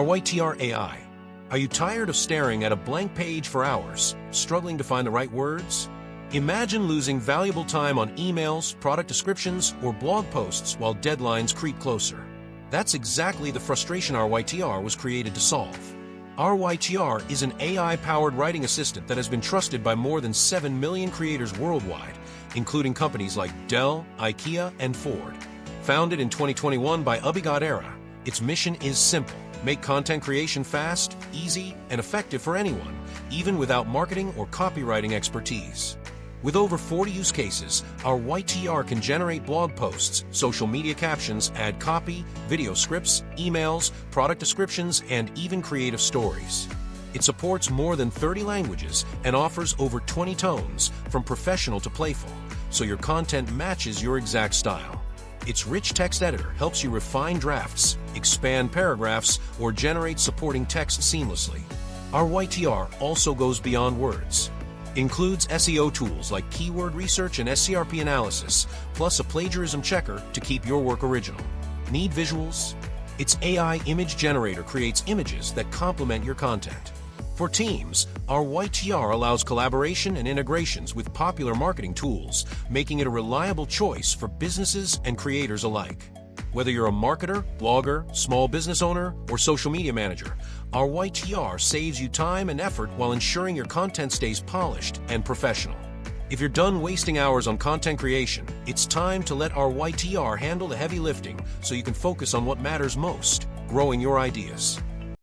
Rytr AI. Are you tired of staring at a blank page for hours, struggling to find the right words? Imagine losing valuable time on emails, product descriptions, or blog posts while deadlines creep closer. That's exactly the frustration Rytr was created to solve. Rytr is an AI-powered writing assistant that has been trusted by more than 7 million creators worldwide, including companies like Dell, IKEA, and Ford. Founded in 2021 by Rytr, its mission is simple: make content creation fast, easy, and effective for anyone, even without marketing or copywriting expertise. With over 40 use cases, Rytr can generate blog posts, social media captions, add copy, video scripts, emails, product descriptions, and even creative stories. It supports more than 30 languages and offers over 20 tones, from professional to playful, so your content matches your exact style. Its rich text editor helps you refine drafts, expand paragraphs, or generate supporting text seamlessly. Rytr also goes beyond words. Includes SEO tools like keyword research and SCRP analysis, plus a plagiarism checker to keep your work original. Need visuals? Its AI image generator creates images that complement your content. For teams, Rytr allows collaboration and integrations with popular marketing tools, making it a reliable choice for businesses and creators alike. Whether you're a marketer, blogger, small business owner, or social media manager, Rytr saves you time and effort while ensuring your content stays polished and professional. If you're done wasting hours on content creation, it's time to let Rytr handle the heavy lifting so you can focus on what matters most: growing your ideas.